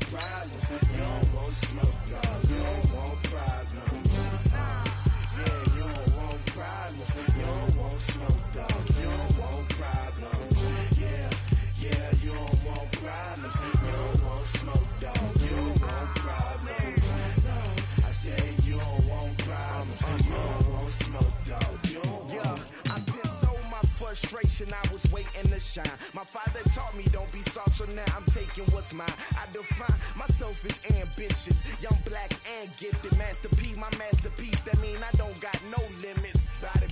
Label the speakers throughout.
Speaker 1: problems. You don't want smoke, dog. You don't want problems. Yeah, you don't want problems. You don't want smoke, dog. You don't want problems. Yeah, you don't want problems. You don't want smoke, dog. You don't want problems. No, I said you don't want problems. You don't want smoke, dog. You don't want.
Speaker 2: I've been so my frustration, I was waiting to shine. My father taught me don't be soft, so now I'm taking what's mine. I define myself as ambitious, young, black, and gifted. Master P, my masterpiece. That mean I don't got no limits. Bout it,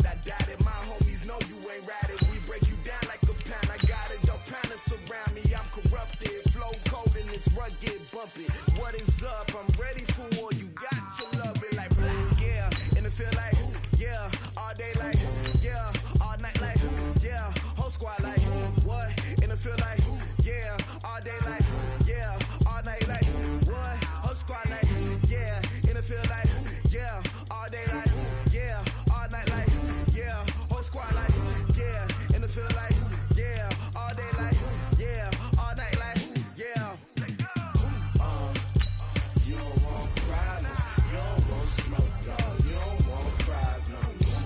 Speaker 2: I doubt it. My homies know you ain't ratted. We break you down like a pound. I got it, don't panic surround me. I'm corrupted, flow cold and it's rugged, bumpy. What is up? I'm ready for war. You got to love it like black, yeah. And it feel like, yeah, all day like, yeah, all night like, yeah, whole squad like, what? And it feel like, yeah, all day like, yeah, all night like, what? Whole squad like, yeah, and it feel like, yeah, all day like, yeah, all night like, yeah, whole squad like, yeah, and it feel like, yeah, all day like, yeah, all night like, yeah.
Speaker 1: You don't want problems. You don't want smoke, dog. You don't want problems.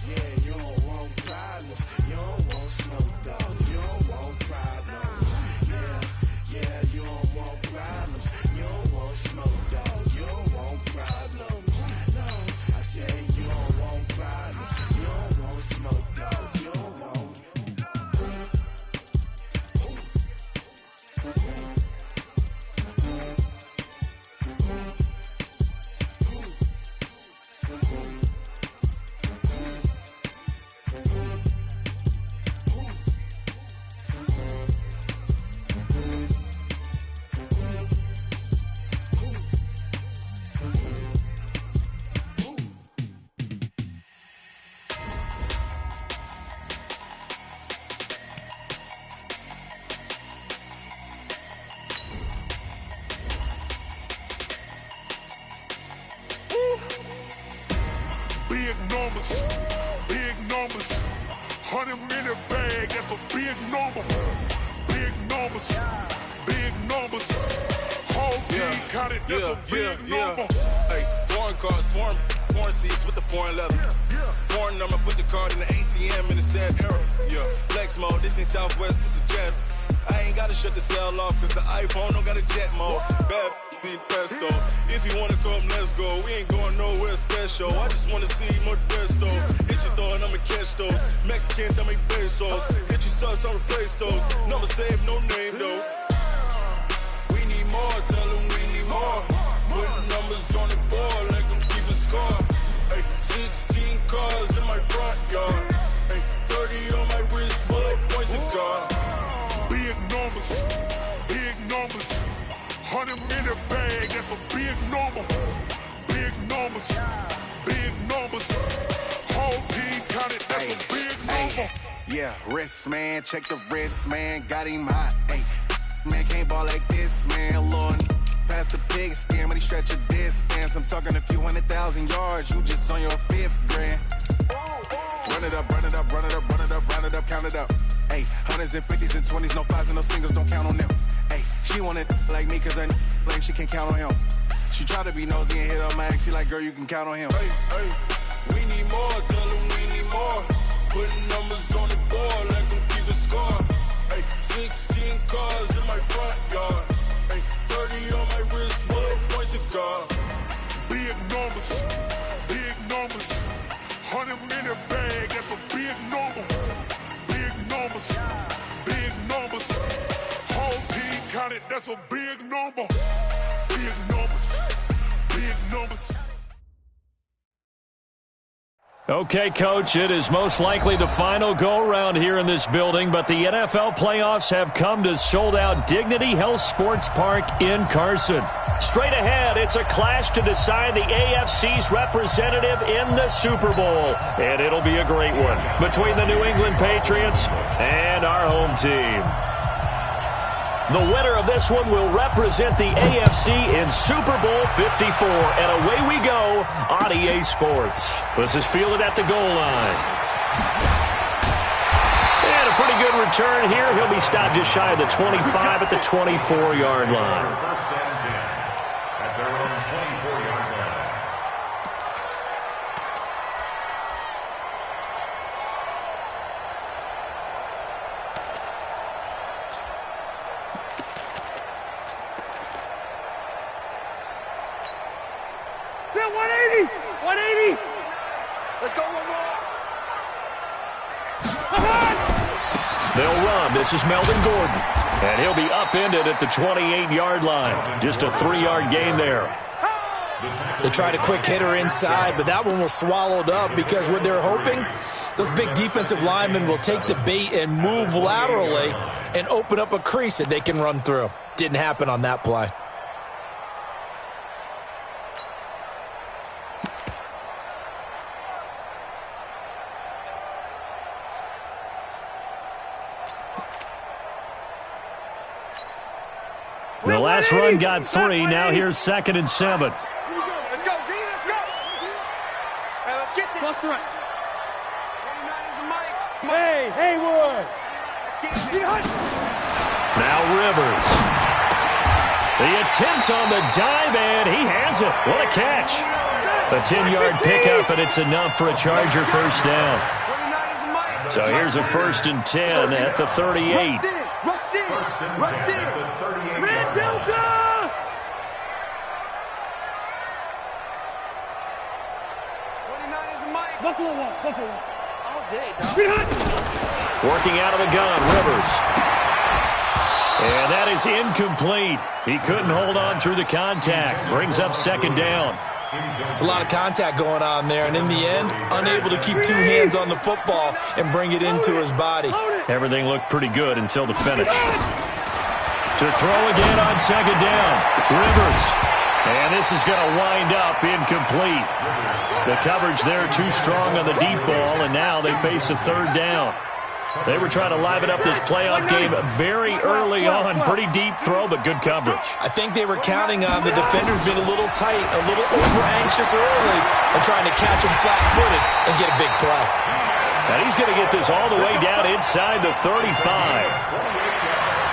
Speaker 1: Yeah, you don't want problems. You don't want smoke, dog. You don't want problems. Yeah, you don't want problems. You don't want smoke, dog. You don't want problems. No, I said you don't want problems. You don't want smoke, dog. You don't want.
Speaker 3: Big numbers, 100-minute bag, that's a big number. Big numbers, whole team counted, that's a big number.
Speaker 4: Hey, foreign cars, foreign seats with the foreign leather. Foreign number, put the card in the ATM in the sad era. Yeah, flex mode, this ain't Southwest, this a jet. I ain't gotta shut the cell off, cause the iPhone don't got a jet mode. Bad need pesto. If you wanna come, let's go. We ain't going nowhere special. I just wanna see Modesto. Hit your thought, I'ma catch those. Mexican, I make pesos. Hit your sauce, I'll replace those. Number saved, no name though. We need more, tell them we need more. Putting numbers on the board, like them keep a score. Hey, 16 cars in my front yard. Hey, 30 on my wrist, bullet points of God.
Speaker 3: Big numbers, 100-minute bag, that's a big number. Big numbers, whole team counted, that's a big number.
Speaker 5: Yeah, wrist man, check the wrist man, got him hot. Ay, man can't ball like this, man. Lord, past the big skin, when he stretch a distance. I'm talking a few 100,000 yards, you just on your 5th grand. Run it up, count it up. Ay, hundreds and 50s and 20s, no 5s and no singles, don't count on them. Ay, she want it like me, cause her lame, she can't count on him. She try to be nosy and hit up my ex, she like, girl, you can count on him.
Speaker 4: Hey, we need more, tell them we need more. Putting numbers on the board, like them keep a score. Hey, 16 cars in my front yard. Hey, 30 on my wrist, bullet points of God.
Speaker 3: Big numbers, 100-minute bag, that's a big number. Big numbers, whole team counted, that's a big number. Big numbers.
Speaker 6: Okay, Coach, it is most likely the final go-around here in this building, but the NFL playoffs have come to sold-out Dignity Health Sports Park in Carson. Straight ahead, it's a clash to decide the AFC's representative in the Super Bowl, and it'll be a great one between the New England Patriots and our home team. The winner of this one will represent the AFC in Super Bowl 54, and away we go on EA Sports. This is fielded at the goal line. And a pretty good return here. He'll be stopped just shy of the 25 at the 24-yard line.
Speaker 7: First and 10 at their own 24-yard line.
Speaker 8: Bill, 180! 180!
Speaker 2: Let's go one more.
Speaker 6: They'll run. This is Melvin Gordon. And he'll be upended at the 28-yard line. Just a 3-yard gain there.
Speaker 9: They tried a quick hitter inside, but that one was swallowed up because what they're hoping, those big defensive linemen will take the bait and move laterally and open up a crease that they can run through. Didn't happen on that play.
Speaker 6: The last run got 3. Now here's 2nd and 7.
Speaker 8: Let's go, D, let's go! Hey, let's get this. Plus the right. 29 is the mic. Hey, Haywood! Let's get it.
Speaker 6: Now Rivers. The attempt on the dive, and he has it. What a catch. A 10-yard pickup, and it's enough for a Charger first down.
Speaker 8: 29 is the mic.
Speaker 6: So here's a 1st and 10 at the 38.
Speaker 8: Rush in! Rush in! Red Delta! 29 is the mic. Buffalo one. All day, dog.
Speaker 6: Working out of the gun, Rivers. And that is incomplete. He couldn't hold on through the contact. Brings up 2nd down.
Speaker 9: It's a lot of contact going on there, and in the end, unable to keep 2 hands on the football and bring it into his body.
Speaker 6: Everything looked pretty good until the finish. To throw again on 2nd down. Rivers. And this is going to wind up incomplete. The coverage there too strong on the deep ball, and now they face a 3rd down. They were trying to liven up this playoff game very early on. Pretty deep throw, but good coverage.
Speaker 9: I think they were counting on the defenders being a little tight, a little over-anxious early, and trying to catch him flat-footed and get a big play.
Speaker 6: And he's going to get this all the way down inside the 35.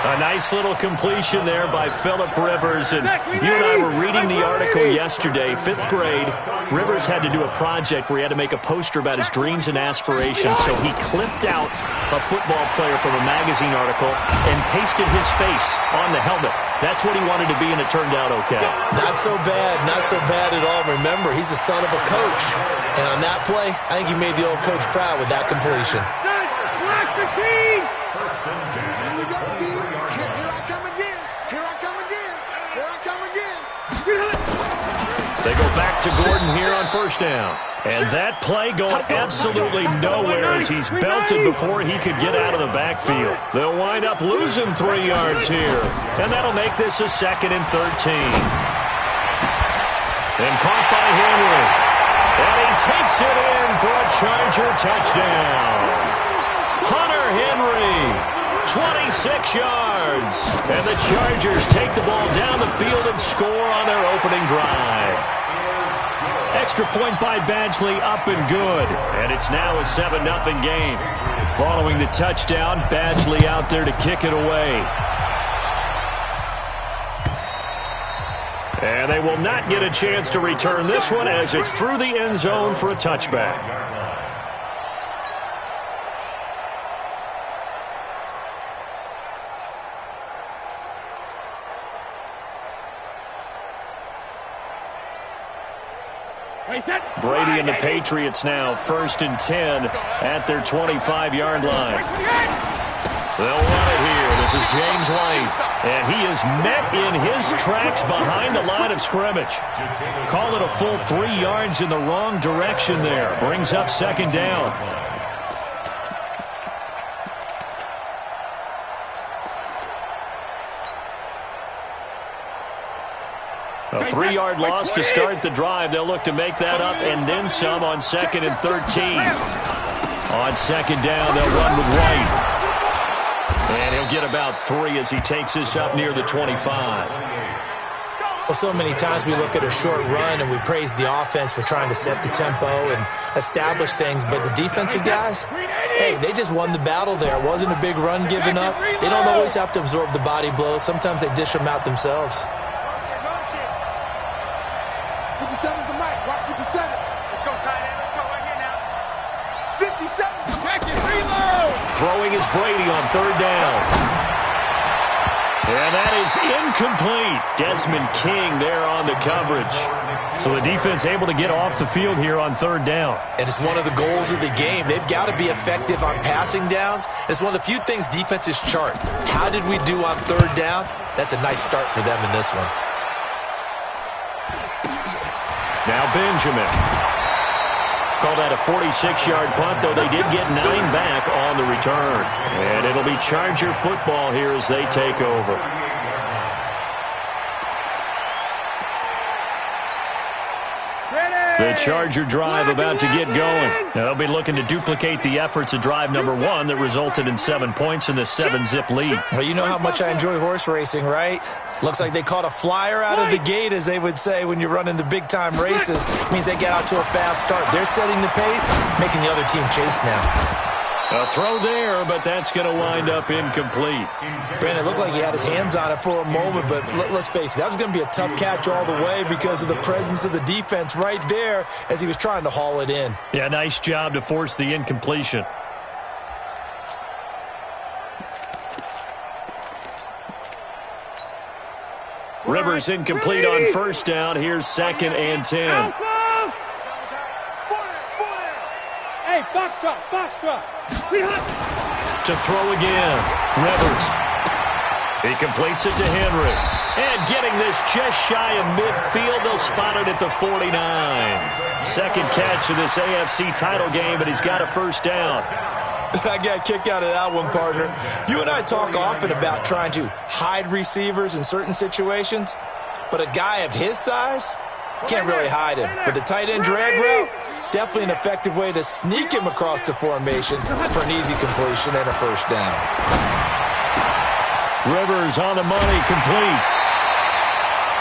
Speaker 6: A nice little completion there by Phillip Rivers. And you and I were reading the article yesterday, 5th grade. Rivers had to do a project where he had to make a poster about his dreams and aspirations. So he clipped out a football player from a magazine article and pasted his face on the helmet. That's what he wanted to be, and it turned out okay.
Speaker 9: Not so bad at all. Remember, he's the son of a coach. And on that play, I think he made the old coach proud with that completion.
Speaker 8: Slack the team!
Speaker 7: First and 10.
Speaker 8: Here we go, team. Here I come again. Here I come again. Here I come again.
Speaker 6: They go back to Gordon here on 1st down. And that play going absolutely nowhere as he's belted before he could get out of the backfield. They'll wind up losing 3 yards here. And that'll make this a 2nd and 13. And caught by Henry. And he takes it in for a Charger touchdown. Hunter Henry, 26 yards. And the Chargers take the ball down the field and score on their opening drive. Extra point by Badgley, up and good. And it's now a 7-0 game. Following the touchdown, Badgley out there to kick it away. And they will not get a chance to return this one as it's through the end zone for a touchback. Brady and the Patriots now 1st and 10 at their 25-yard line. They'll run it here. This is James White. And he is met in his tracks behind the line of scrimmage. Call it a full 3 yards in the wrong direction there. Brings up 2nd down. A 3-yard loss to start the drive. They'll look to make that up and then some on 2nd and 13. On 2nd down, they'll run with White. And he'll get about 3 as he takes this up near the 25.
Speaker 9: Well, so many times we look at a short run and we praise the offense for trying to set the tempo and establish things, but the defensive guys, Hey, they just won the battle there. It wasn't a big run given up. They don't always have to absorb the body blows. Sometimes they dish them out themselves.
Speaker 8: 57's the mic. Rock 57. Let's go, tight end. Let's go right here now. 57. Check it. Reload.
Speaker 6: Throwing is Brady on third down. And that is incomplete. Desmond King there on the coverage. So the defense able to get off the field here on third down.
Speaker 9: And it's one of the goals of the game. They've got to be effective on passing downs. It's one of the few things defenses chart. How did we do on third down? That's a nice start for them in this one.
Speaker 6: Now Benjamin. Call that a 46-yard punt, though they did get 9 back on the return. And it'll be Charger football here as they take over. The Charger drive about to get going. Now, they'll be looking to duplicate the efforts of drive number 1 that resulted in 7 points in the 7-zip lead.
Speaker 9: Well, you know how much I enjoy horse racing, right? Looks like they caught a flyer out of the gate, as they would say when you're running the big-time races. It means they get out to a fast start. They're setting the pace, making the other team chase now.
Speaker 6: A throw there, but that's going to wind up incomplete.
Speaker 9: Brandon, it looked like he had his hands on it for a moment, but let's face it, that was going to be a tough catch all the way because of the presence of the defense right there as he was trying to haul it in.
Speaker 6: Yeah, nice job to force the incompletion. Rivers incomplete on first down. Here's 2nd and 10.
Speaker 8: Hey, Foxtrot, Foxtrot.
Speaker 6: To throw again. Rivers. He completes it to Henry. And getting this just shy of midfield. They'll spot it at the 49. Second catch of this AFC title game, but he's got a first down.
Speaker 9: I got a kick out of that one, partner. You and I talk often about trying to hide receivers in certain situations, but a guy of his size can't really hide him. But the tight end drag route, definitely an effective way to sneak him across the formation for an easy completion and a first down.
Speaker 6: Rivers on the money, complete.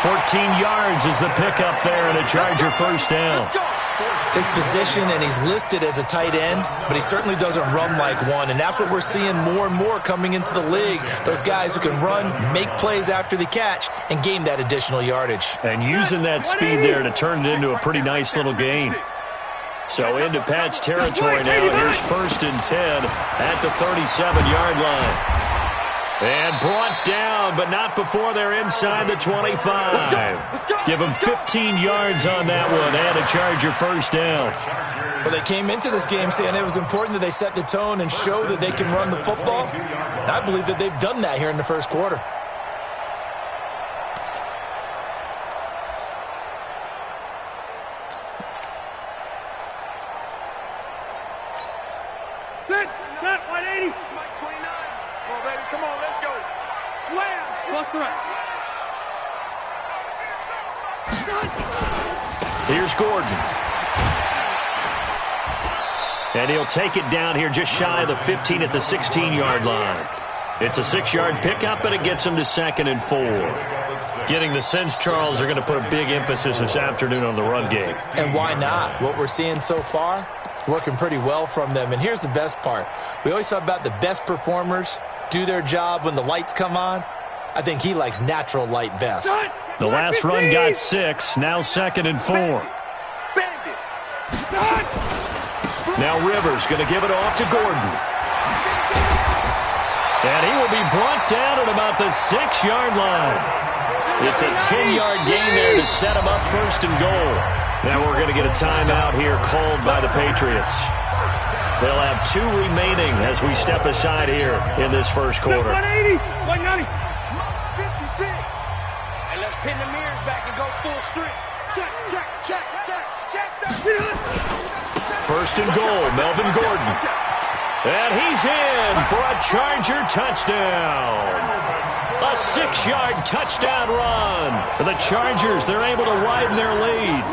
Speaker 6: 14 yards is the pickup there and a Charger first down.
Speaker 9: His position, and he's listed as a tight end, but he certainly doesn't run like one, and that's what we're seeing more and more coming into the league. Those guys who can run, make plays after the catch, and gain that additional yardage.
Speaker 6: And using that speed there to turn it into a pretty nice little gain. So into Pat's territory now. Here's 1st and 10 at the 37-yard line. And brought down, but not before they're inside the 25. Give them 15 yards on that one and a Charger first down.
Speaker 9: Well, they came into this game saying it was important that they set the tone and show that they can run the football. And I believe that they've done that here in the first quarter.
Speaker 8: Set, 180. Mike 29. Come on, baby, come on, let's go. Slam, plus threat.
Speaker 6: Here's Gordon. And he'll take it down here just shy of the 15 at the 16-yard line. It's a 6-yard pickup, but it gets them to 2nd and 4. Getting the sense, Charles, are going to put a big emphasis this afternoon on the run game.
Speaker 9: And why not? What we're seeing so far, working pretty well from them. And here's the best part. We always talk about the best performers do their job when the lights come on. I think he likes natural light best.
Speaker 6: The last run got 6, now 2nd and 4. Now Rivers going to give it off to Gordon. And he will be brought down at about the 6-yard line. It's a 10-yard gain there to set him up 1st and goal. Now we're going to get a timeout here called by the Patriots. They'll have 2 remaining as we step aside here in this first quarter.
Speaker 8: 180, 190. 56. And let's pin the mirrors back and go full strength. Check.
Speaker 6: 1st and goal, Melvin Gordon. And he's in for a Charger touchdown. A 6-yard touchdown run. For the Chargers, they're able to widen their lead.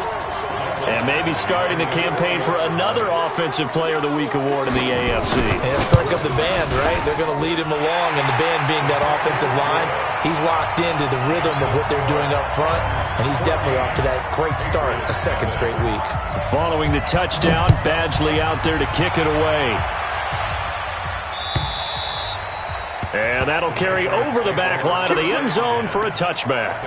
Speaker 6: And maybe starting the campaign for another Offensive Player of the Week award in the AFC.
Speaker 9: And strike up the band, right? They're going to lead him along, and the band being that offensive line, he's locked into the rhythm of what they're doing up front, and he's definitely off to that great start, a 2nd straight week.
Speaker 6: Following the touchdown, Badgley out there to kick it away. And that'll carry over the back line of the end zone for a touchback.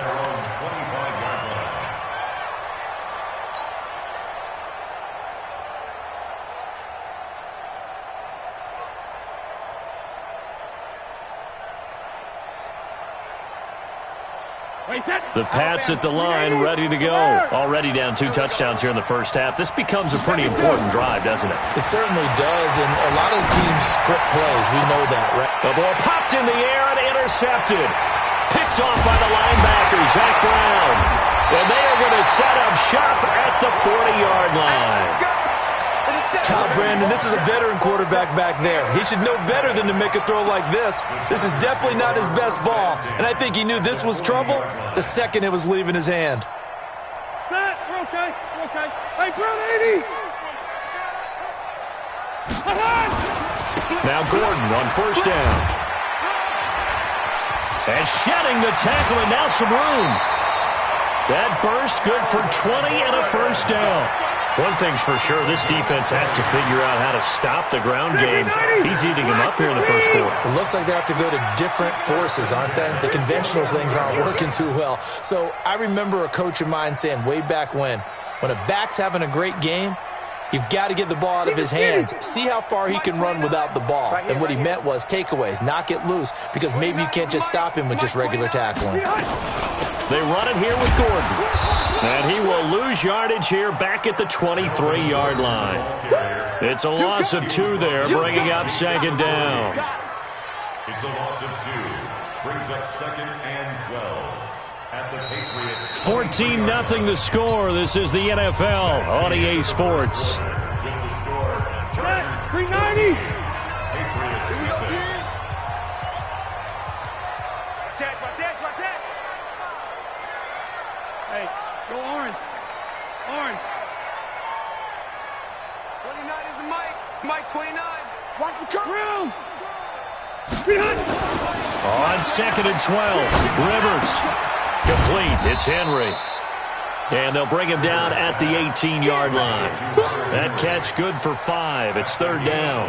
Speaker 6: The Pats at the line, ready to go. Already down 2 touchdowns here in the first half. This becomes a pretty important drive, doesn't it?
Speaker 9: It certainly does, and a lot of the teams script plays. We know that, right?
Speaker 6: The ball popped in the air and intercepted. Picked off by the linebacker, Zach Brown. And they are going to set up shop at the 40-yard line.
Speaker 9: Brandon, this is a veteran quarterback back there. He should know better than to make a throw like this. This is definitely not his best ball, and I think he knew this was trouble the second it was leaving his hand.
Speaker 8: Set. We're okay. We're okay. Hey, Brown 80.
Speaker 6: Now Gordon on first down. And shedding the tackle, and now some room. That burst good for 20 and a first down. One thing's for sure, this defense has to figure out how to stop the ground game. He's eating them up here in the first quarter.
Speaker 9: It looks like they have to go to different forces, aren't they? The conventional things aren't working too well. So I remember a coach of mine saying way back when a back's having a great game, you've got to get the ball out of his hands. See how far he can run without the ball. And what he meant was takeaways, knock it loose, because maybe you can't just stop him with just regular tackling.
Speaker 6: They run it here with Gordon. And he will lose yardage here back at the 23-yard line. It's a loss of 2 there, bringing up second down.
Speaker 7: It's a loss of 2. Brings up 2nd and 12. At the Patriots.
Speaker 6: 14-0 the score. This is the NFL on EA Sports.
Speaker 8: 390. Hey, go orange. Orange.
Speaker 2: 29 is the Mike. Mike 29. Watch the curve.
Speaker 8: Room.
Speaker 6: On 2nd and 12, Rivers. Complete. It's Henry. And they'll bring him down at the 18-yard line. That catch good for 5. It's 3rd down.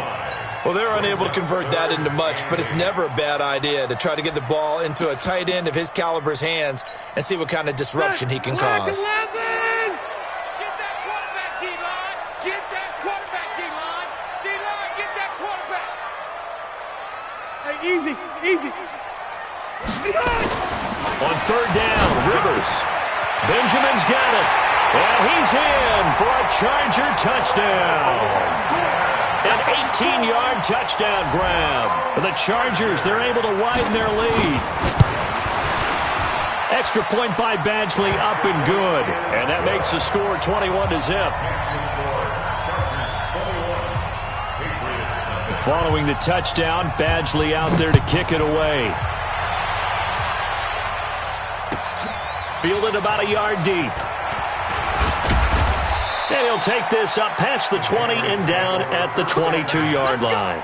Speaker 9: Well, they're unable to convert that into much, but it's never a bad idea to try to get the ball into a tight end of his caliber's hands and see what kind of disruption he can cause.
Speaker 8: Get that quarterback, D-line. Get that quarterback, D-line. D-line, get that quarterback. Hey, easy.
Speaker 6: On 3rd down, Rivers. Benjamin's got it. And he's in for a Charger touchdown. An 18-yard touchdown grab. For the Chargers, they're able to widen their lead. Extra point by Badgley, up and good. And that makes the score 21-0. Following the touchdown, Badgley out there to kick it away. Fielded about a yard deep. And he'll take this up past the 20 and down at the 22-yard line.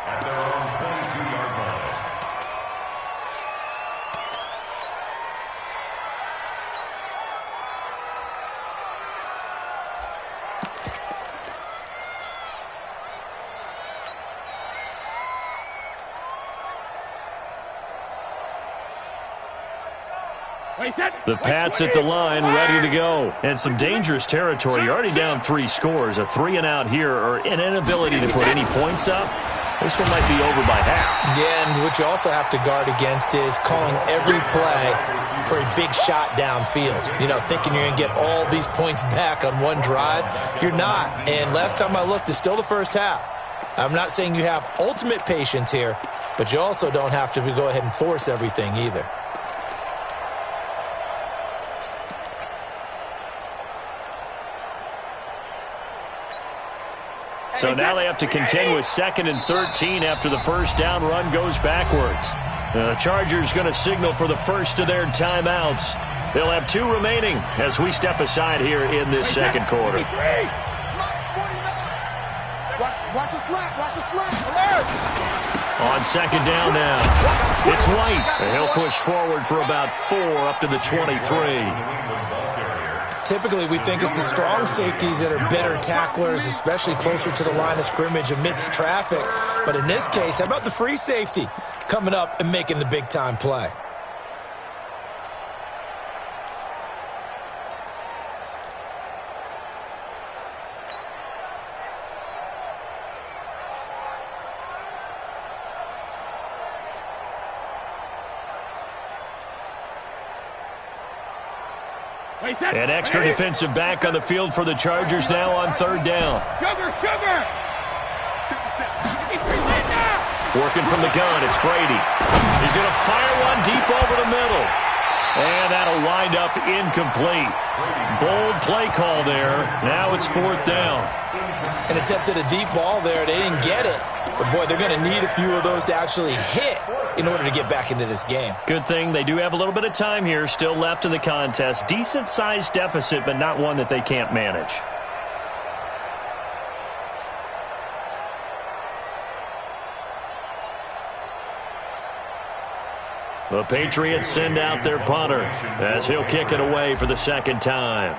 Speaker 6: The Pats at the line, ready to go. And some dangerous territory. You're already down 3 scores. A 3-and-out here, or an inability to put any points up. This one might be over by half. Yeah, and what you also have to guard against is calling every play for a big shot downfield. You know, thinking you're going to get all these points back on one drive. You're not. And last time I looked, it's still the first half. I'm not saying you have ultimate patience here, but you also don't have to go ahead and force everything either. So now they have to contend with 2nd and 13 after the first down run goes backwards. The Chargers going to signal for the first of their timeouts. They'll have 2 remaining as we step aside here in this second quarter.
Speaker 2: Watch the slap. Watch the slap. Alert.
Speaker 6: On 2nd down now, it's White. And he'll push forward for about 4 up to the 23.
Speaker 9: Typically, we think it's the strong safeties that are better tacklers, especially closer to the line of scrimmage amidst traffic. But in this case, how about the free safety coming up and making the big-time play?
Speaker 6: An extra defensive back on the field for the Chargers now on third down. Working from the gun, it's Brady. He's going to fire one deep over the middle. And that'll wind up incomplete. Bold play call there. Now it's fourth down.
Speaker 9: And attempted a deep ball there. They didn't get it. But, boy, they're going to need a few of those to actually hit in order to get back into this game.
Speaker 6: Good thing they do have a little bit of time here still left in the contest. Decent-sized deficit, but not one that they can't manage. The Patriots send out their punter as he'll kick it away for the second time.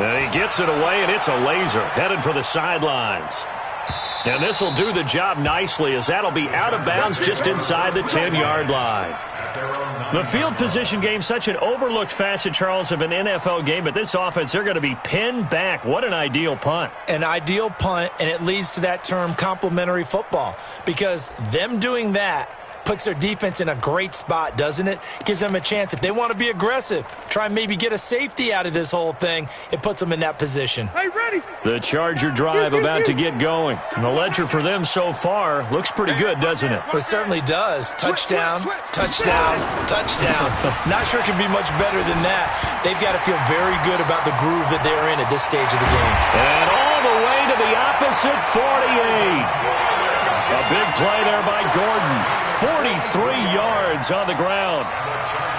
Speaker 6: And he gets it away, and it's a laser headed for the sidelines. And this will do the job nicely as that'll be out of bounds just inside the 10-yard line. The field position game, such an overlooked facet, Charles, of an NFL game, but this offense, they're going to be pinned back. What an ideal punt.
Speaker 9: An ideal punt, and it leads to that term complementary football, because them doing that puts their defense in a great spot, doesn't it? Gives them a chance. If they want to be aggressive, try and maybe get a safety out of this whole thing, it puts them in that position.
Speaker 8: Hey, ready?
Speaker 6: The Charger drive about to get going. And the ledger for them so far looks pretty good, doesn't it?
Speaker 9: It certainly does. Touchdown, touchdown, touchdown. Not sure it can be much better than that. They've got to feel very good about the groove that they're in at this stage of the game.
Speaker 6: And all the way to the opposite 48. A big play there by Gordon. 43 yards on the ground.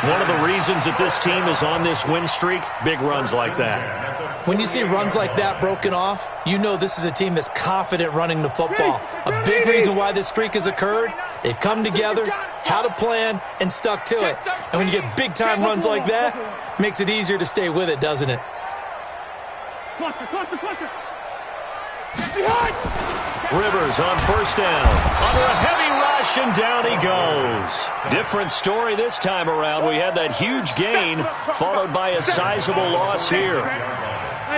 Speaker 6: One of the reasons that this team is on this win streak, big runs like that.
Speaker 9: When you see runs like that broken off, you know this is a team that's confident running the football. A big reason why this streak has occurred, they've come together, had a plan, and stuck to it. And when you get big-time runs like that, it makes it easier to stay with it, doesn't it?
Speaker 6: Rivers on first down. Under a heavy rush, and down he goes. Different story this time around. We had that huge gain, followed by a sizable loss here.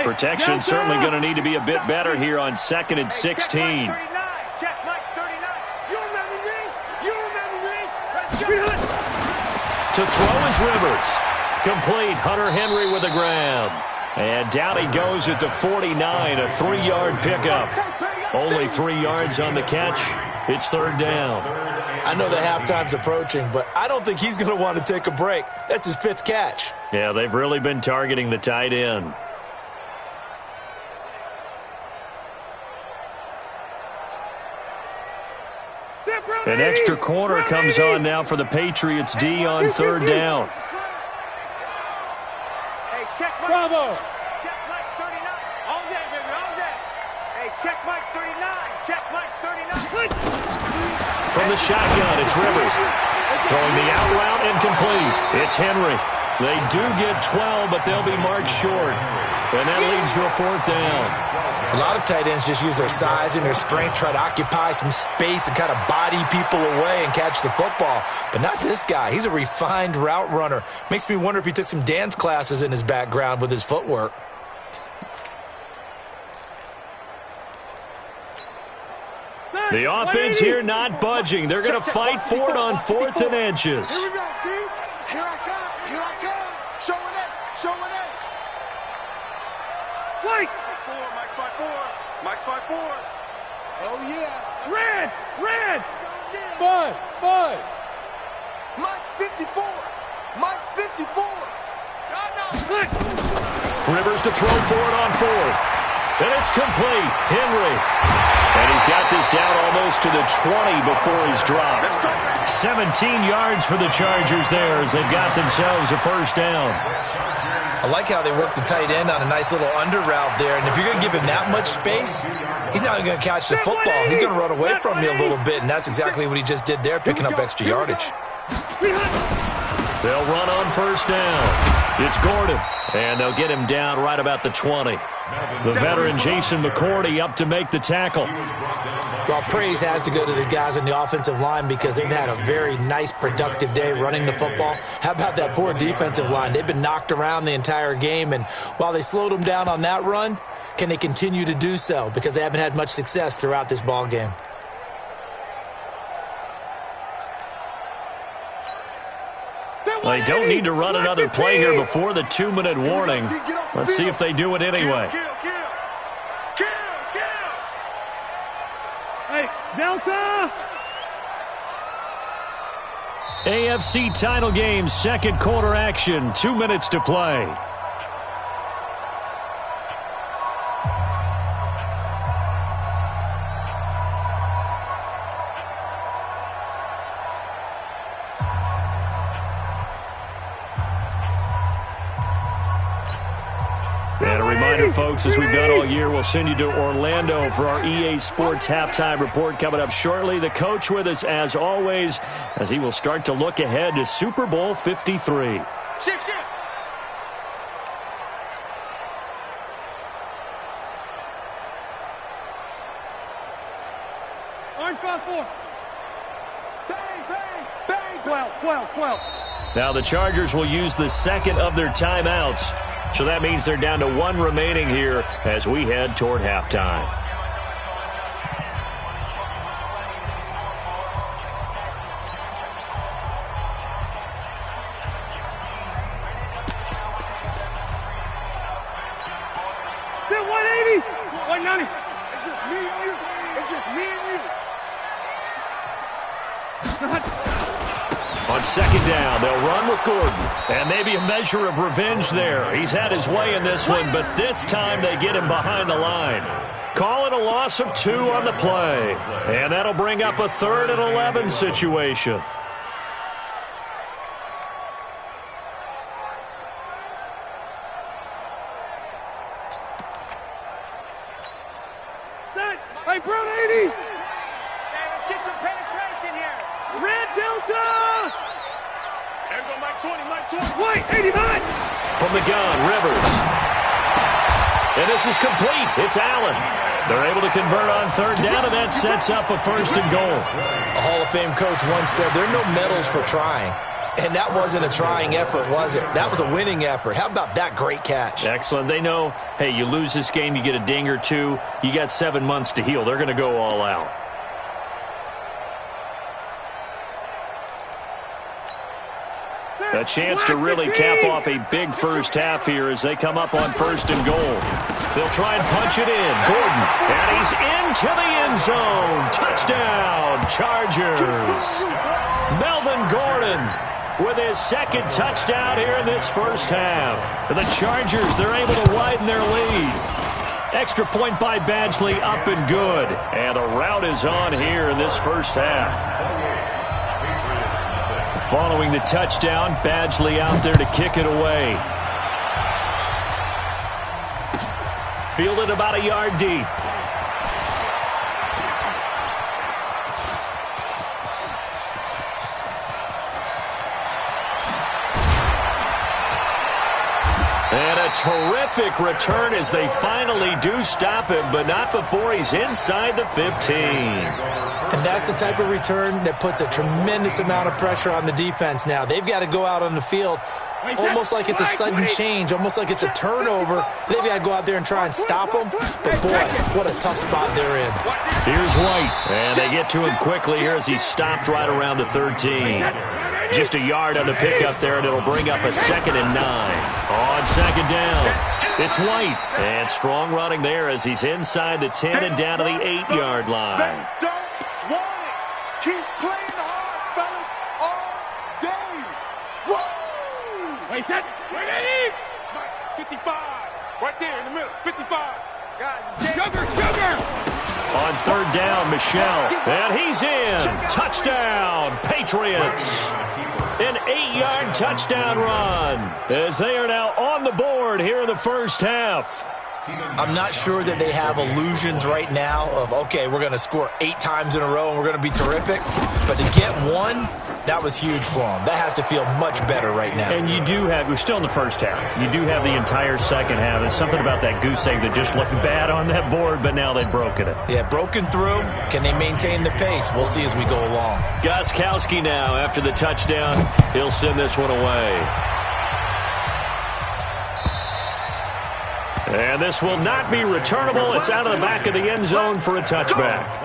Speaker 6: Protection certainly going to need to be a bit better here on 2nd and 16. To throw is Rivers. Complete. Hunter Henry with a grab. And down he goes at the 49, a 3-yard pickup. Only 3 yards on the catch. It's third down.
Speaker 9: I know the halftime's approaching, but I don't think he's going to want to take a break. That's his 5th catch.
Speaker 6: Yeah, they've really been targeting the tight end. An extra corner comes on now for the Patriots D on third down.
Speaker 8: Check Mike. Bravo. Check Mike 39. All day, baby, all day. Hey, check Mike 39. Check Mike 39.
Speaker 6: From the shotgun, it's Rivers. Throwing the out route incomplete. It's Henry. They do get 12, but they'll be marked short. And that leads to a fourth down.
Speaker 9: A lot of tight ends just use their size and their strength, try to occupy some space and kind of body people away and catch the football. But not this guy. He's a refined route runner. Makes me wonder if he took some dance classes in his background with his footwork.
Speaker 6: The offense here not budging. They're going to fight for it on 4th and inches.
Speaker 8: Here we go, D. Here I come. Here I come. Showing it. Showing it. Mike. 5-4. Mike's 5-4. Oh, yeah. Red. Red. Yeah. 5. Mike's 54. Mike's 54.
Speaker 6: Rivers to throw for it on 4th. And it's complete. Henry. And he's got this down almost to the 20 before he's dropped. 17 yards for the Chargers there as they've got themselves a first down.
Speaker 9: I like how they work the tight end on a nice little under route there. And if you're going to give him that much space, he's not going to catch the football. He's going to run away from you a little bit, and that's exactly what he just did there, picking up extra yardage.
Speaker 6: They'll run on first down. It's Gordon, and they'll get him down right about the 20. The veteran Jason McCourty up to make the tackle.
Speaker 9: Well, praise has to go to the guys on the offensive line because they've had a very nice, productive day running the football. How about that poor defensive line? They've been knocked around the entire game, and while they slowed them down on that run, can they continue to do so? Because they haven't had much success throughout this ball game.
Speaker 6: They don't need to run another play here before the 2-minute warning. Let's see if they do it anyway.
Speaker 8: Hey, Delta!
Speaker 6: AFC title game, second quarter action, 2 minutes to play. And a reminder, folks, as we've done all year, we'll send you to Orlando for our EA Sports halftime report coming up shortly. The coach with us, as always, as he will start to look ahead to Super Bowl 53.
Speaker 8: Shift. Orange 5-4. Bang. 12.
Speaker 6: Now the Chargers will use the second of their timeouts. So that means they're down to one remaining here as we head toward halftime.
Speaker 8: Still 180. 190. It's just me and you.
Speaker 6: On second down, they'll run with Gordon. And maybe a measure of revenge there. He's had his way in this one, but this time they get him behind the line. Call it a loss of 2 on the play. And that'll bring up a 3rd and 11 situation.
Speaker 8: Hey, Brown 80. Hey, let's get some penetration here. Red Delta. There go Mike 20. White 89.
Speaker 6: From the gun, Rivers. And this is complete. It's Allen. They're able to convert on third down, and that sets up a 1st and goal.
Speaker 9: A Hall of Fame coach once said, there are no medals for trying. And that wasn't a trying effort, was it? That was a winning effort. How about that great catch?
Speaker 6: Excellent. They know, hey, you lose this game, you get a ding or two, you got 7 months to heal. They're going to go all out. A chance to really cap off a big first half here as they come up on 1st and goal. They'll try and punch it in. Gordon, and he's into the end zone. Touchdown, Chargers. Melvin Gordon with his 2nd touchdown here in this first half. The Chargers, they're able to widen their lead. Extra point by Badgley, up and good. And the route is on here in this first half. Following the touchdown, Badgley out there to kick it away. Fielded about a yard deep. And a terrific return as they finally do stop him, but not before he's inside the 15.
Speaker 9: And that's the type of return that puts a tremendous amount of pressure on the defense now. They've got to go out on the field almost like it's a sudden change, almost like it's a turnover. They've got to go out there and try and stop them. But, boy, what a tough spot they're in.
Speaker 6: Here's White, and they get to him quickly here as he's stopped right around the 13. Just a yard on the pickup there, and it'll bring up a 2nd and 9. On 2nd down, it's White. And strong running there as he's inside the 10 and down to the 8-yard line.
Speaker 8: Keep playing hard, fellas, all day. Whoa! Wait, that 55. Right there in the middle, 55. Guys, sugar.
Speaker 6: On 3rd down, Michelle. And he's in. Touchdown, Patriots. An 8-yard touchdown run as they are now on the board here in the first half.
Speaker 9: I'm not sure that they have illusions right now of, okay, we're going to score 8 times in a row and we're going to be terrific. But to get one, that was huge for them. That has to feel much better right now.
Speaker 6: And you do have, we're still in the first half. You do have the entire second half. There's something about that goose egg that just looked bad on that board, but now they've broken it.
Speaker 9: Yeah, broken through. Can they maintain the pace? We'll see as we go along.
Speaker 6: Gostkowski now, after the touchdown, he'll send this one away. And this will not be returnable. It's out of the back of the end zone for a touchback.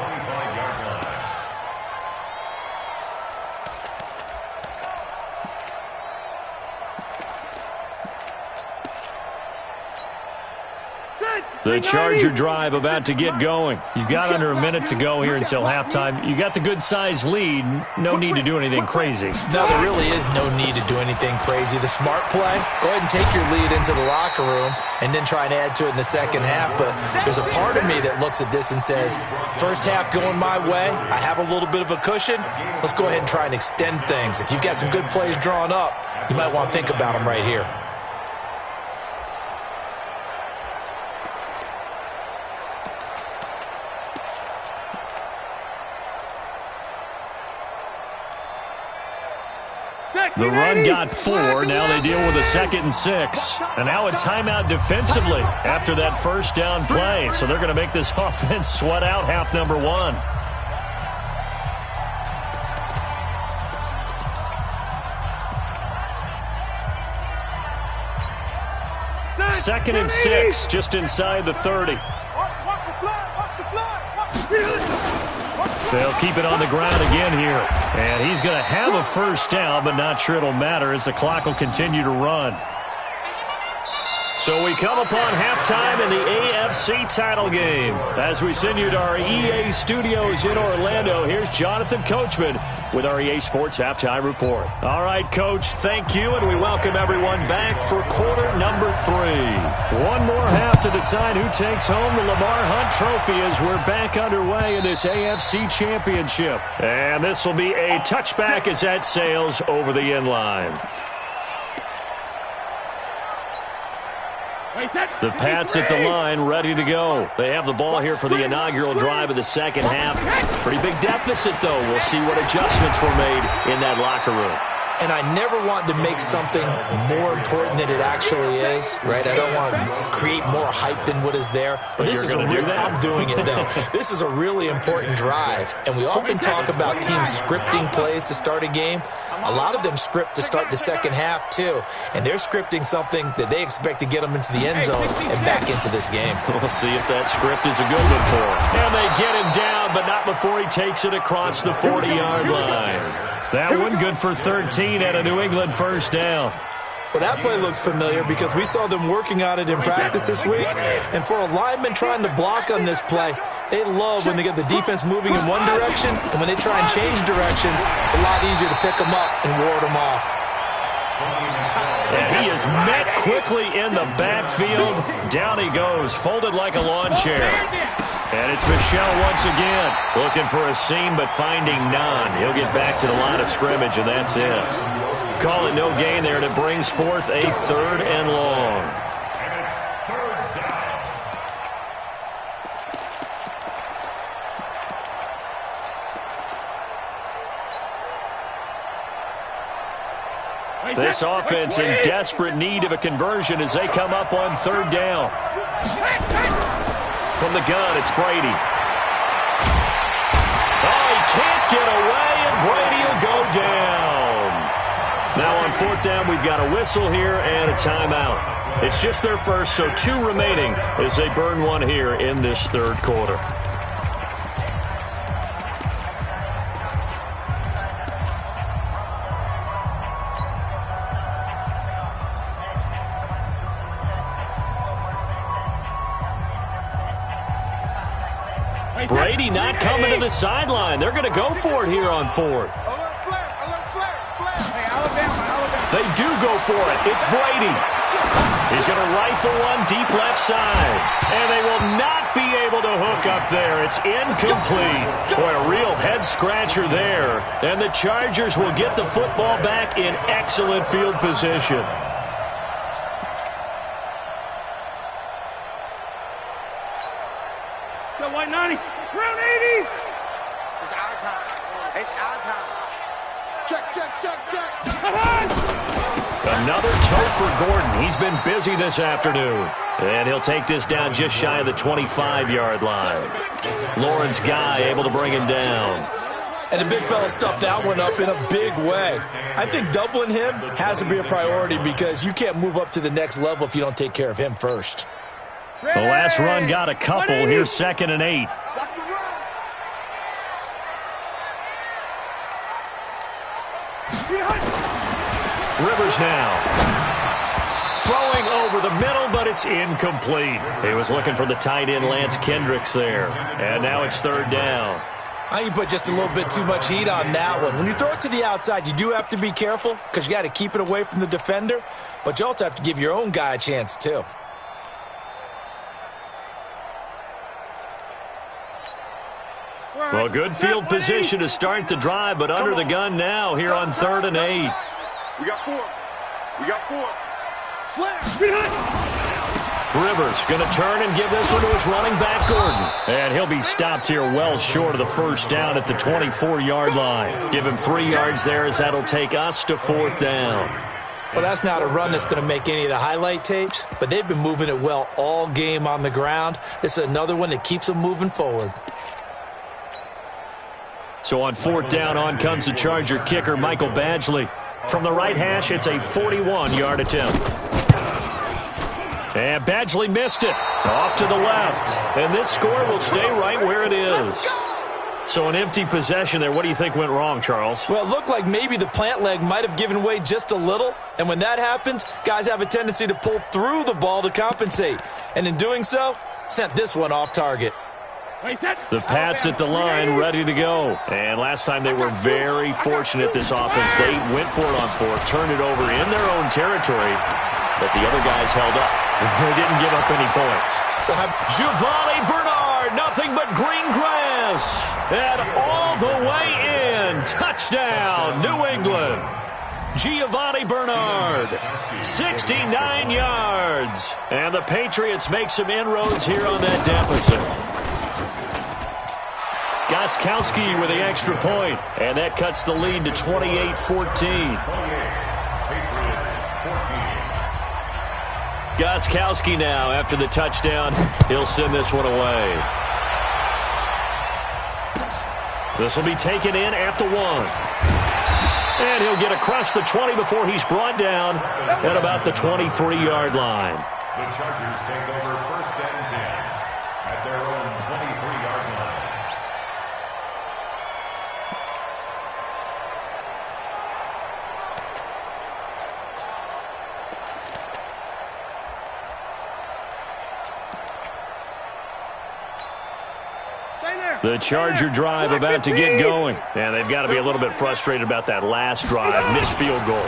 Speaker 6: The Charger drive about to get going. You've got under a minute to go here until halftime. You got the good-sized lead. No need to do anything crazy.
Speaker 9: No, there really is no need to do anything crazy. The smart play, go ahead and take your lead into the locker room and then try and add to it in the second half. But there's a part of me that looks at this and says, first half going my way, I have a little bit of a cushion. Let's go ahead and try and extend things. If you've got some good plays drawn up, you might want to think about them right here.
Speaker 6: The run got 4. Now they deal with a 2nd and 6. And now a timeout defensively after that first down play. So they're going to make this offense sweat out half number 1. Second and 6, just inside the 30. They'll keep it on the ground again here. And he's going to have a first down, but not sure it'll matter as the clock will continue to run. So we come upon halftime in the AFC title game. As we send you to our EA studios in Orlando, here's Jonathan Coachman with our EA Sports Halftime Report. All right, Coach, thank you, and we welcome everyone back for quarter number 3. One more half to decide who takes home the Lamar Hunt Trophy as we're back underway in this AFC Championship. And this will be a touchback as that sails over the end line. The Pats at the line, ready to go. They have the ball here for the inaugural drive of the second half. Pretty big deficit, though. We'll see what adjustments were made in that locker room.
Speaker 9: And I never want to make something more important than it actually is, right? I don't want to create more hype than what is there. But this is I'm doing it, though. This is a really important drive. And we often talk about teams scripting plays to start a game. A lot of them script to start the second half, too. And they're scripting something that they expect to get them into the end zone and back into this game.
Speaker 6: We'll see if that script is a good one for him. And they get him down, but not before he takes it across the 40-yard line. That one good for 13 and a New England first down.
Speaker 9: Well, that play looks familiar because we saw them working on it in practice this week. And for a lineman trying to block on this play, they love when they get the defense moving in one direction, and when they try and change directions, it's a lot easier to pick them up and ward them off.
Speaker 6: And he is met quickly in the backfield. Down he goes, folded like a lawn chair. And it's Michel once again, looking for a seam but finding none. He'll get back to the line of scrimmage, and that's it. Call it no gain there, and it brings forth a 3rd and long.
Speaker 7: And it's 3rd down.
Speaker 6: This offense in desperate need of a conversion as they come up on 3rd down. From the gun, it's Brady. Oh, he can't get away, and Brady will go down. Now on 4th down, we've got a whistle here and a timeout. It's just their first, so 2 remaining as they burn one here in this 3rd quarter. Brady not coming to the sideline. They're going to go for it here on 4th. They do go for it. It's Brady. He's going to rifle one deep left side. And they will not be able to hook up there. It's incomplete. Boy, a real head-scratcher there. And the Chargers will get the football back in excellent field position. Another toe for Gordon. He's been busy this afternoon. And he'll take this down just shy of the 25-yard line. Lawrence Guy able to bring him down.
Speaker 9: And the big fella stuffed that one up in a big way. I think doubling him has to be a priority because you can't move up to the next level if you don't take care of him first.
Speaker 6: The last run got a couple. Here's 2nd and 8. Rivers now. Throwing over the middle, but it's incomplete. He was looking for the tight end Lance Kendricks there. And now it's 3rd down.
Speaker 9: I think you put just a little bit too much heat on that one. When you throw it to the outside, you do have to be careful because you got to keep it away from the defender, but you also have to give your own guy a chance too.
Speaker 6: Well, good field position to start the drive, but under the gun now here on 3rd and 8.
Speaker 8: We got 4. We got 4.
Speaker 6: Rivers going to turn and give this one to his running back, Gordon. And he'll be stopped here well short of the 1st down at the 24-yard line. Give him 3 yards there as that'll take us to 4th down.
Speaker 9: Well, that's not a run that's going to make any of the highlight tapes, but they've been moving it well all game on the ground. This is another one that keeps them moving forward.
Speaker 6: So on 4th down, on comes the Charger kicker, Michael Badgley. From the right hash, it's a 41-yard attempt. And Badgley missed it. Off to the left. And this score will stay right where it is. So an empty possession there. What do you think went wrong, Charles?
Speaker 9: Well, it looked like maybe the plant leg might have given way just a little. And when that happens, guys have a tendency to pull through the ball to compensate. And in doing so, sent this one off target.
Speaker 6: The Pats at the line, ready to go. And last time they were very fortunate, this offense. They went for it on 4th, turned it over in their own territory, but the other guys held up. They didn't give up any points.
Speaker 9: So
Speaker 6: Giovanni Bernard, nothing but green grass. And all the way in. Touchdown, New England. Giovanni Bernard, 69 yards. And the Patriots make some inroads here on that deficit. Gostkowski with the extra point, and that cuts the lead to 28-14. Gostkowski now, after the touchdown, he'll send this one away. This will be taken in at the 1. And he'll get across the 20 before he's brought down at about the 23-yard line.
Speaker 7: The Chargers take over 1st and 10 at their own 23-yard line.
Speaker 6: The Charger drive about to get going. And they've got to be a little bit frustrated about that last drive. Missed field goal.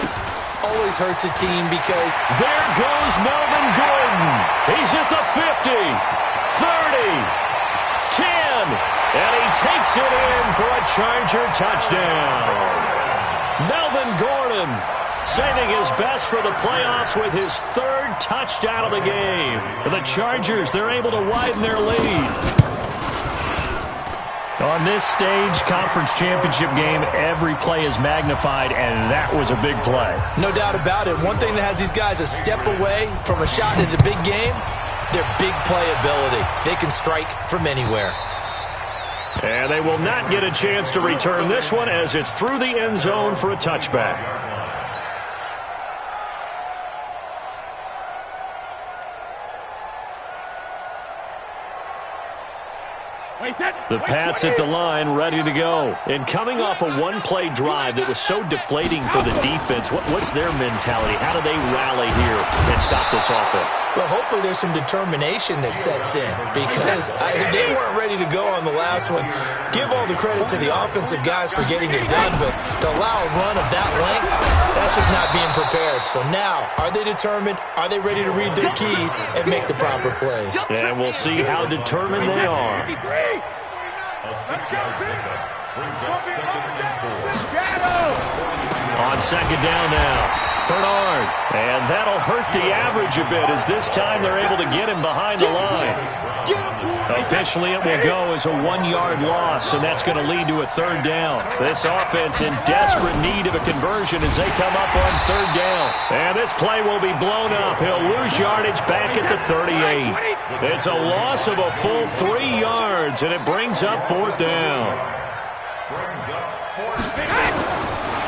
Speaker 9: Always hurts a team because
Speaker 6: there goes Melvin Gordon. He's at the 50, 30, 10, and he takes it in for a Charger touchdown. Melvin Gordon saving his best for the playoffs with his 3rd touchdown of the game. The Chargers, they're able to widen their lead. On this stage, conference championship game, every play is magnified, and that was a big play.
Speaker 9: No doubt about it. One thing that has these guys a step away from a shot in the big game, their big playability. They can strike from anywhere.
Speaker 6: And they will not get a chance to return this one as it's through the end zone for a touchback. The Pats at the line, ready to go. And coming off a one-play drive that was so deflating for the defense, what's their mentality? How do they rally here and stop this offense?
Speaker 9: Well, hopefully there's some determination that sets in because they weren't ready to go on the last one. Give all the credit to the offensive guys for getting it done, but to allow a run of that length, that's just not being prepared. So now, are they determined? Are they ready to read their keys and make the proper plays?
Speaker 6: And we'll see how determined they are.
Speaker 7: A 6-yard pickup brings up 2nd and 4.
Speaker 6: On 2nd down now. Bernard. And that'll hurt the average a bit as this time they're able to get him behind the line. Officially, it will go as a 1-yard loss, and that's going to lead to a third down. This offense in desperate need of a conversion as they come up on third down. And this play will be blown up. He'll lose yardage back at the 38. It's a loss of a full 3 yards, and it brings up fourth down.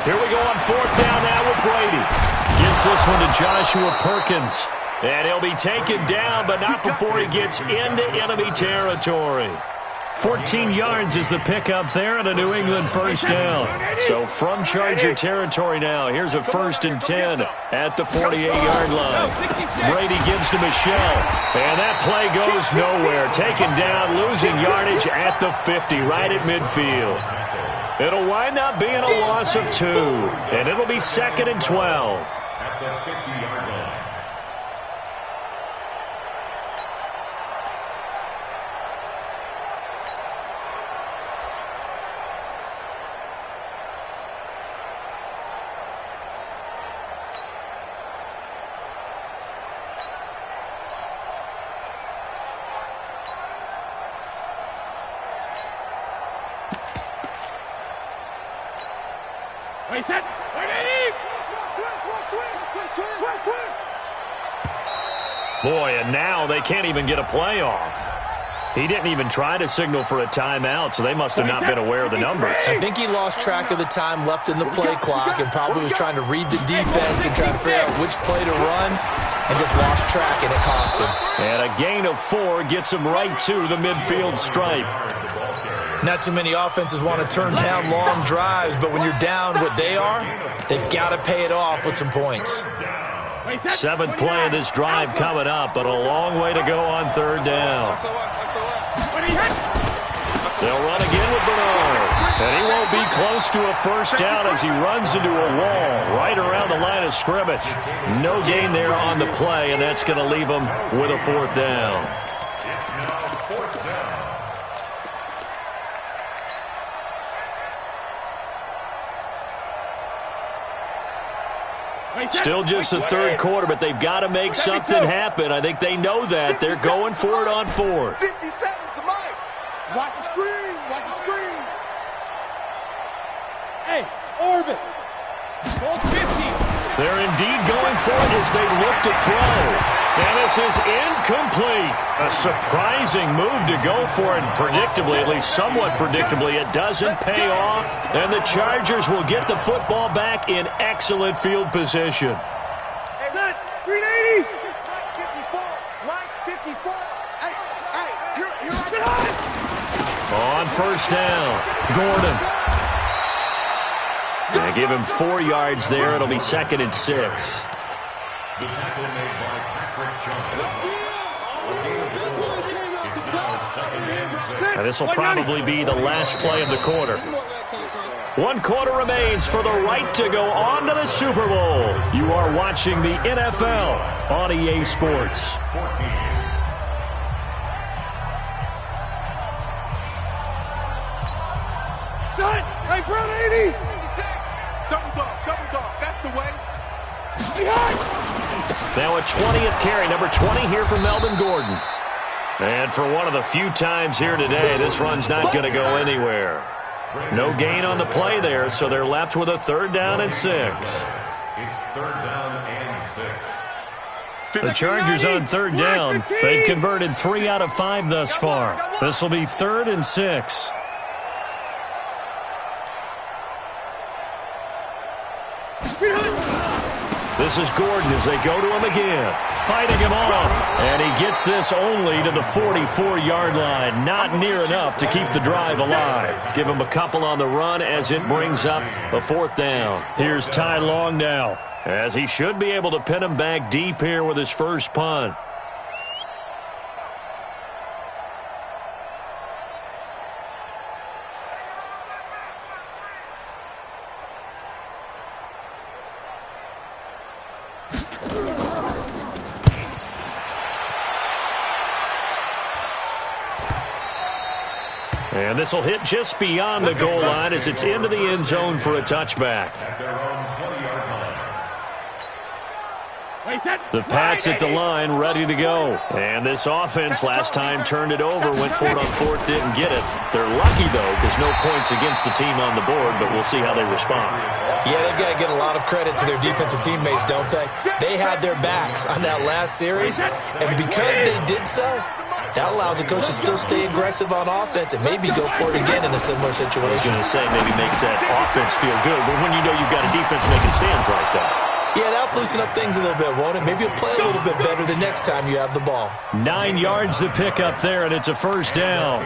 Speaker 6: Here we go on fourth down now with Brady. Gets this one to Joshua Perkins. And he'll be taken down, but not before he gets into enemy territory. 14 yards is the pickup there and a New England first down. So from Charger territory now, here's a 1st and 10 at the 48-yard line. Brady gives to Michelle, and that play goes nowhere. Taken down, losing yardage at the 50, right at midfield. It'll wind up being a loss of 2, and it'll be 2nd and 12.
Speaker 7: At the 50-yard line.
Speaker 6: Boy, and now they can't even get a play off. He didn't even try to signal for a timeout, so they must have not been aware of the numbers.
Speaker 9: I think he lost track of the time left in the play clock and probably was trying to read the defense and trying to figure out which play to run and just lost track, and it cost him.
Speaker 6: And a gain of 4 gets him right to the midfield stripe.
Speaker 9: Not too many offenses want to turn down long drives, but when you're down what they are, they've got to pay it off with some points.
Speaker 6: 7th play of this drive coming up, but a long way to go on third down. They'll run again with Bernard. And he won't be close to a first down as he runs into a wall right around the line of scrimmage. No gain there on the play, and that's going to leave him with a 4th down.
Speaker 7: It's now 4th down.
Speaker 6: Still just the third quarter, but they've got to make something happen. I think they know that. They're going for it on 4th.
Speaker 2: 50 seconds to Mike. Watch the screen. Watch the screen.
Speaker 8: Hey, orbit. Goal 50.
Speaker 6: They're indeed going for it as they look to throw. And this is incomplete. A surprising move to go for it. Predictably, at least somewhat predictably, it doesn't pay off. And the Chargers will get the football back in excellent field position.
Speaker 8: Hey, Matt, 380.
Speaker 2: Mike 54. Hey, here I go.
Speaker 6: On first down, Gordon. They give him 4 yards there. It'll be 2nd and 6.
Speaker 7: The tackle made by Patrick Chung. It's now 2nd and 6.
Speaker 6: Now, this will probably be the last play of the quarter. 1 quarter remains for the right to go on to the Super Bowl. You are watching the NFL on EA Sports.
Speaker 7: 14.
Speaker 8: Hey, Brown 80.
Speaker 2: Double dog. That's the way.
Speaker 6: Now a 20th carry, number 20 here for Melvin Gordon. And for one of the few times here today, this run's not going to go anywhere. No gain on the play there, so they're left with a 3rd down and 6.
Speaker 7: It's 3rd down and 6.
Speaker 6: The Chargers on 3rd down. They've converted 3 out of 5 thus far. This will be 3rd and 6. This is Gordon as they go to him again. Fighting him off. And he gets this only to the 44-yard line. Not near enough to keep the drive alive. Give him a couple on the run as it brings up a 4th down. Here's Ty Long now, as he should be able to pin him back deep here with his first punt. And this will hit just beyond the goal line as it's into the end zone for a touchback.
Speaker 7: At their own 20-yard line.
Speaker 6: The Pats at the line, ready to go. And this offense last time turned it over, went for it on fourth, didn't get it. They're lucky, though, because no points against the team on the board, but we'll see how they respond.
Speaker 9: Yeah, they've got to get a lot of credit to their defensive teammates, don't they? They had their backs on that last series, and because they did so, that allows the coach to still stay aggressive on offense and maybe go for it again in a similar situation.
Speaker 6: I was going to say maybe makes that offense feel good, but when you know you've got a defense making stands like that.
Speaker 9: Yeah, that'll loosen up things a little bit, won't it? Maybe you'll play a little bit better the next time you have the ball.
Speaker 6: 9 yards to pick up there, and it's a first down.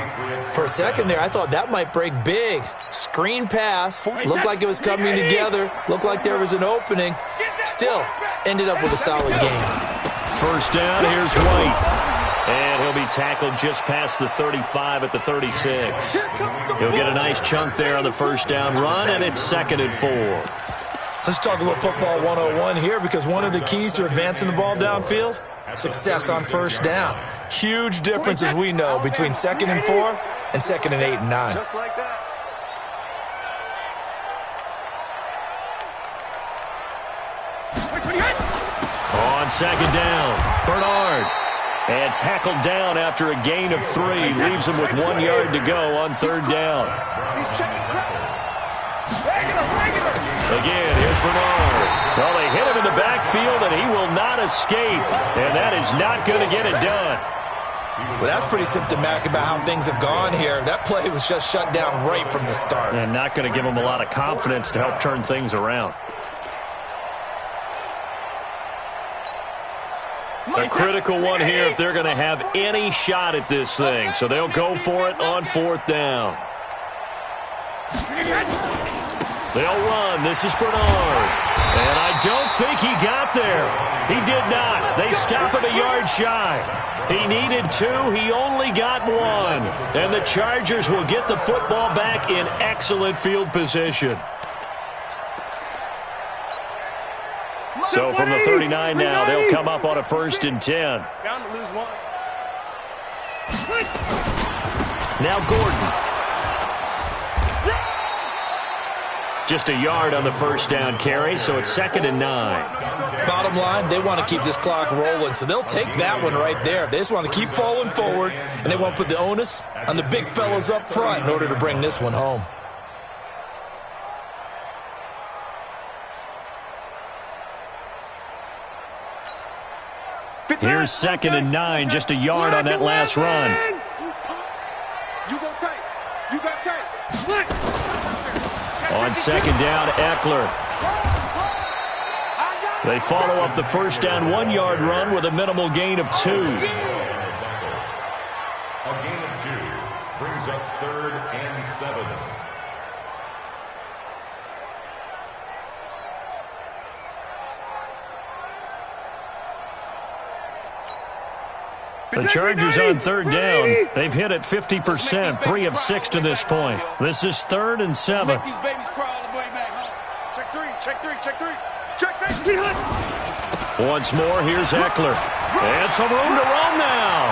Speaker 9: For a second there, I thought that might break big. Screen pass. Looked like it was coming together. Looked like there was an opening. Still, ended up with a solid gain.
Speaker 6: First down, here's White. And he'll be tackled just past the 35 at the 36. He'll get a nice chunk there on the first down run, and it's 2nd and 4.
Speaker 9: Let's talk a little football 101 here, because one of the keys to advancing the ball downfield, success on first down. Huge difference, as we know, between 2nd and 4 and 2nd and 8 and 9.
Speaker 8: Just like that.
Speaker 6: On second down, Bernard. And tackled down after a gain of 3. Leaves him with 1 yard to go on third down.
Speaker 8: He's checking crowd. Regular.
Speaker 6: Again, here's Bernard. Well, they hit him in the backfield, and he will not escape. And that is not going to get it done.
Speaker 9: Well, that's pretty symptomatic about how things have gone here. That play was just shut down right from the start.
Speaker 6: And not going to give him a lot of confidence to help turn things around. A critical one here if they're going to have any shot at this thing. So they'll go for it on fourth down. They'll run. This is Bernard. And I don't think he got there. He did not. They stop him a yard shy. He needed 2. He only got 1. And the Chargers will get the football back in excellent field position. So from the 39 now, they'll come up on a 1st and 10.
Speaker 8: Bound to lose 1.
Speaker 6: Now Gordon. Just a yard on the first down carry, so it's 2nd and 9.
Speaker 9: Bottom line, they want to keep this clock rolling, so they'll take that one right there. They just want to keep falling forward, and they want to put the onus on the big fellas up front in order to bring this one home.
Speaker 6: Here's 2nd and 9, just a yard on that last run.
Speaker 8: You go tight. You got tight.
Speaker 6: On 2nd down, Eckler. They follow up the first down 1-yard run with a minimal gain of 2.
Speaker 7: A gain of 2 brings up 3rd and 7.
Speaker 6: The Chargers on 3rd down. They've hit it 50%, 3 of 6 to this point. This is 3rd and 7.
Speaker 8: Make these babies crawl all the way back home. Check 3, check 3, check 3. Check 3.
Speaker 6: Once more, here's Eckler. And some room to roam now.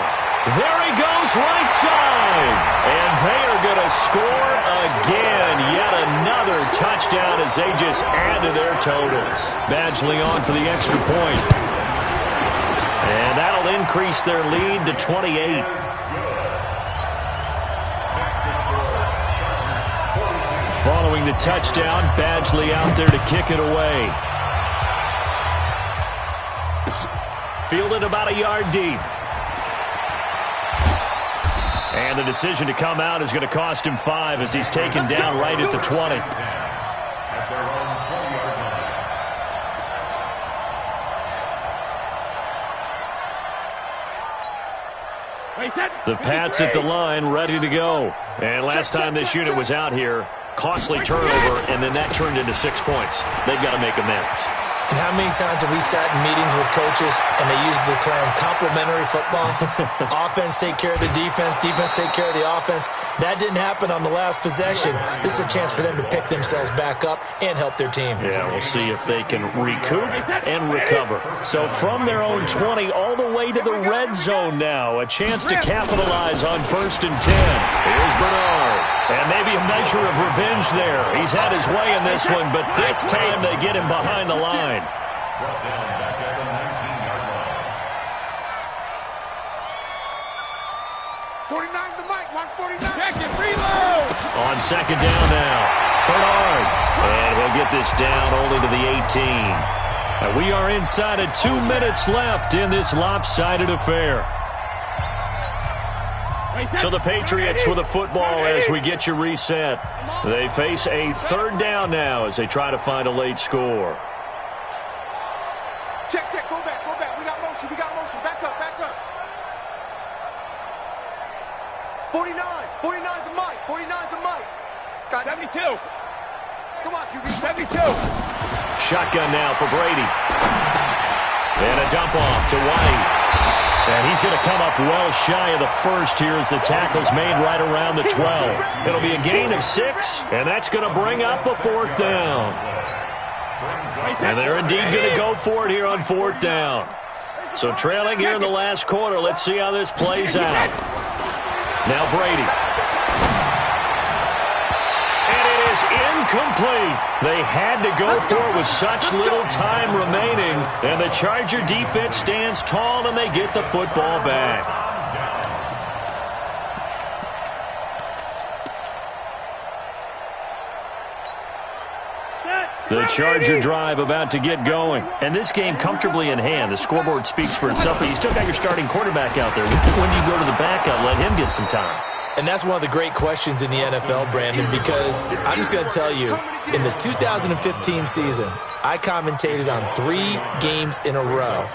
Speaker 6: There he goes, right side. And they are going to score again. Yet another touchdown as they just add to their totals. Badgley on for the extra point. And that'll increase their lead to 28. Following the touchdown, Badgley out there to kick it away. Fielded about a yard deep. And the decision to come out is going to cost him 5 as he's taken down right at the 20. The Pats at the line, ready to go. And last time this unit was out here, costly turnover, and then that turned into 6 points. They've got to make amends.
Speaker 9: And how many times have we sat in meetings with coaches and they use the term complementary football? Offense take care of the defense, defense take care of the offense. That didn't happen on the last possession. This is a chance for them to pick themselves back up and help their team.
Speaker 6: Yeah, we'll see if they can recoup and recover. So from their own 20 all the way to the red zone now, a chance to capitalize on 1st and 10. Here's Bernard. And maybe a measure of revenge there. He's had his way in this one, but this time they get him behind the line.
Speaker 7: Brought down back at the
Speaker 6: On second down now, Bernard. And he'll get this down only to the 18. And we are inside of 2 minutes left in this lopsided affair. So the Patriots with the football as we get you reset. They face a third down now as they try to find a late score.
Speaker 8: Check, go back. We got motion. Back up. 49's the mic. 72. Come on, QB. 72.
Speaker 6: Shotgun now for Brady. And a dump off to White. And he's going to come up well shy of the first here as the tackle's made right around the 12. It'll be a gain of 6, and that's going to bring up a fourth down. And they're indeed going to go for it here on fourth down. So trailing here in the last quarter. Let's see how this plays out. Now Brady. Incomplete. They had to go for it with such little time remaining, and the Charger defense stands tall and they get the football back. The Charger drive about to get going. And this game comfortably in hand. The scoreboard speaks for itself, but you still got your starting quarterback out there. When you go to the backup, let him get some time.
Speaker 9: And that's one of the great questions in the NFL, Brandon, because I'm just going to tell you, in the 2015 season, I commentated on 3 games in a row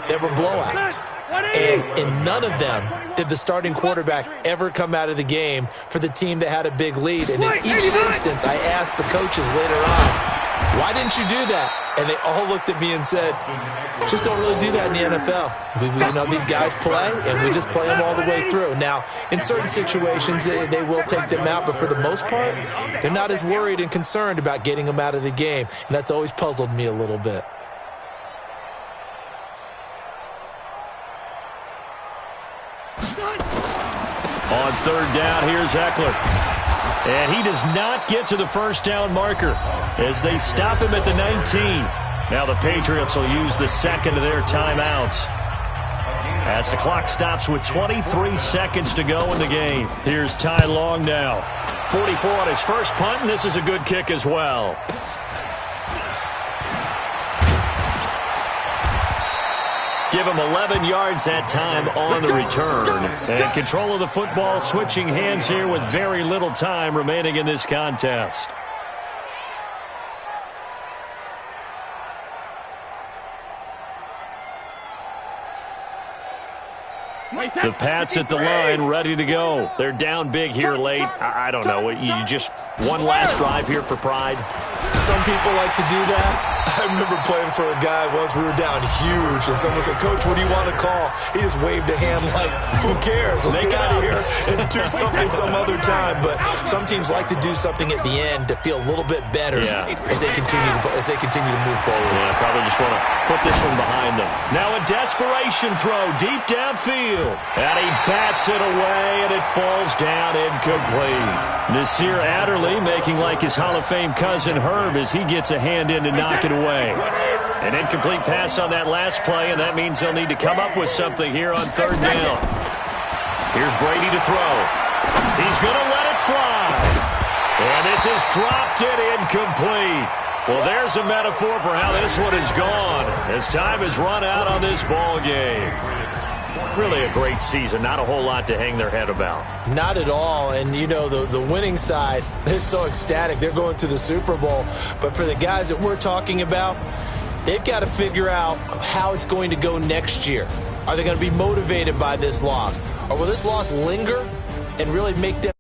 Speaker 9: that were blowouts. And in none of them did the starting quarterback ever come out of the game for the team that had a big lead. And in each instance, I asked the coaches later on, why didn't you do that? And they all looked at me and said, just don't really do that in the NFL. You know, these guys play, and we just play them all the way through. Now, in certain situations, they will take them out, but for the most part, they're not as worried and concerned about getting them out of the game, and that's always puzzled me a little bit.
Speaker 6: On third down, here's Eckler. And he does not get to the first down marker as they stop him at the 19. Now the Patriots will use the second of their timeouts as the clock stops with 23 seconds to go in the game. Here's Ty Long now. 44 on his first punt, and this is a good kick as well. Give him 11 yards that time on the return. And control of the football switching hands here with very little time remaining in this contest. The Pats at the line, ready to go. They're down big here late. I don't know. You just one last drive here for pride?
Speaker 9: Some people like to do that. I remember playing for a guy once. We were down huge, and someone said, Coach, what do you want to call? He just waved a hand like, who cares? Let's get out of here and do something some other time. But some teams like to do something at the end to feel a little bit better as they continue to move forward.
Speaker 6: Yeah, probably just want to put this one behind them. Now a desperation throw deep downfield. And he bats it away, and it falls down incomplete. Nasir Adderley making like his Hall of Fame cousin Herb as he gets a hand in to knock it away. An incomplete pass on that last play, and that means they'll need to come up with something here on third down. Here's Brady to throw. He's going to let it fly. And this has dropped it incomplete. Well, there's a metaphor for how this one is gone as time has run out on this ball game. Really a great season. Not a whole lot to hang their head about.
Speaker 9: Not at all. And, you know, the winning side, they're so ecstatic. They're going to the Super Bowl. But for the guys that we're talking about, they've got to figure out how it's going to go next year. Are they going to be motivated by this loss? Or will this loss linger and really make them